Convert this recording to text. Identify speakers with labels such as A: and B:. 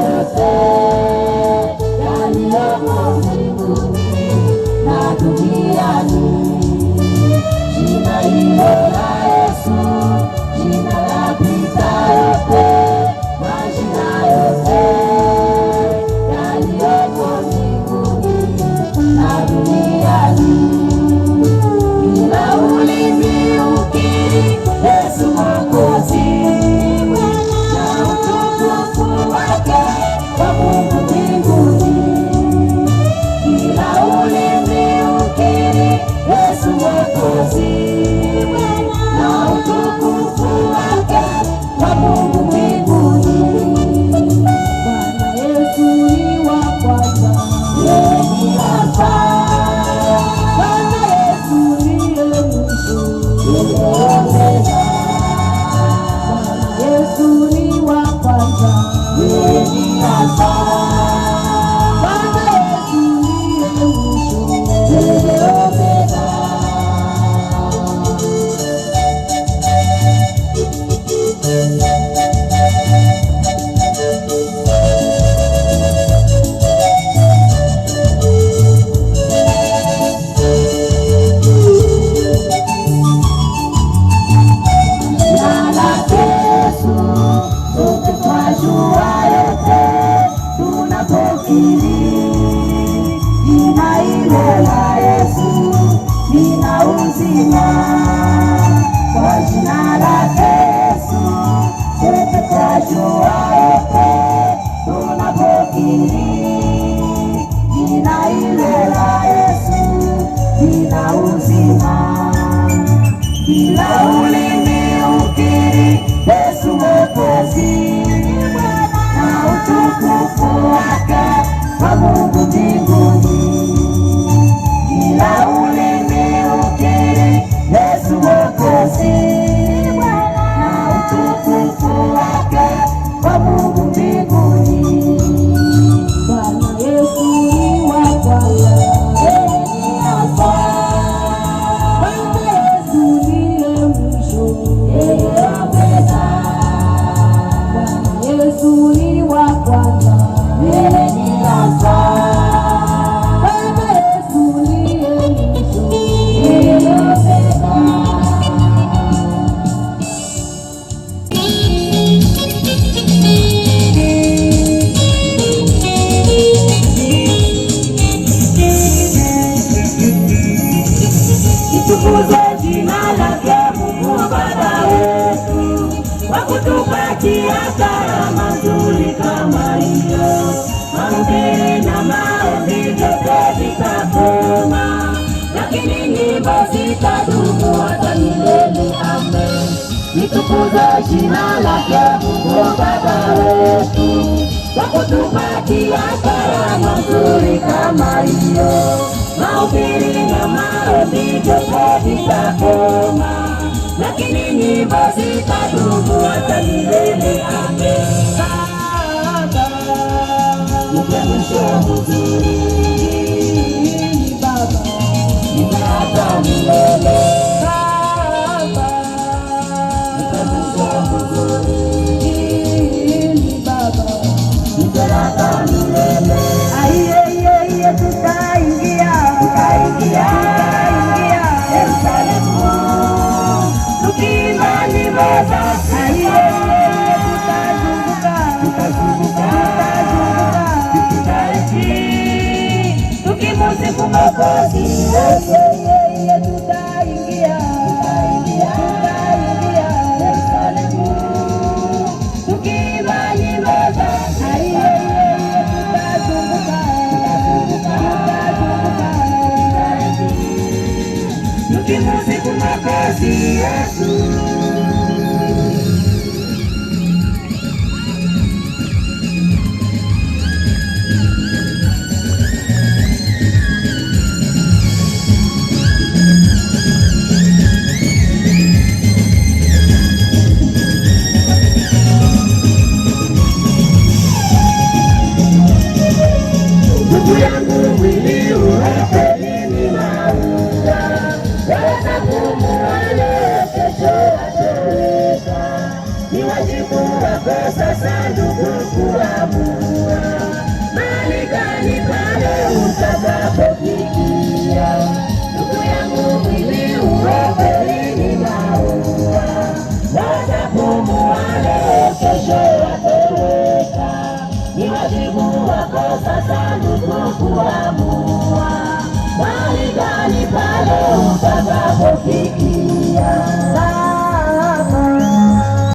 A: yote yaliyomo mbinguni na duniani. Jina hilo la Yesu, jina lapita yote, majina yote yaliyomo mbinguni na duniani. Kila ulimi ukiri Yesu Mwokozi, na utukufu wake kwa Mungu mbinguni. Kila ulimi ukiri Yesu Mwokozi, na utukufu wake kwa Mungu mbinguni. Bwana Yesu ni wa kwanza, yeye ni Alfa. Bwana Yesu ndiye mwisho, yeye Omega. Bwana Yesu ni wa kwanza, yeye ni Alfa. Bwana Yesu ndiye mwisho, yeye Omega. Jina ile la Yesu lina uzima. Kwa jina lake Yesu sote twajua yote tunapokiri. Jina ile la Yesu lina uzima. Kila ulimi ukiri Yesu Mwokozi, na utukufu wake kwa Mungu mbinguni. Kila ulimi ukiri Yesu Mwokozi, na utukufu wake kwa Mungu mbinguni. Bwana Yesu ni wa kwanza, yeye ni Alfa. Bwana Yesu ndiye mwisho, yeye Omega. Bwana Yesu ni wa kwanza, yeye ni Alfa. Bwana Yesu ndiye mwisho, yeye Omega. Tukuze jina lake Mungu Baba wetu, kwa kutupatia karama nzuri kama hiyo. Mahubiri na maombi vyote vitakoma, lakini nyimbo zitadumu hata milele. Amen. Nitukuze jina lake Mungu Baba wetu, kwa kutupatia karama nzuri kama hiyo. Mahubiri na maombi vyote vitakoma, lakini nyimbo zitadumu hata milele. Amen. Baba, nipe mwisho mzuri, Baba, nipe hata milele. Baba, nipe mwisho mzuri, Baba, nipe hata milele. Aiye, tutaingia Yerusalemu, tukiimba nyimbo za sifa. Tutazunguka tukibariki, tukimusifu Mwokozi. Tutaingia Yerusalemu, tukiimba nyimbo za sifa. Tukimusifu Mwokozi Yesu. Mungu wako sasa ndugu kuamua mahali gani pale utakapofikia.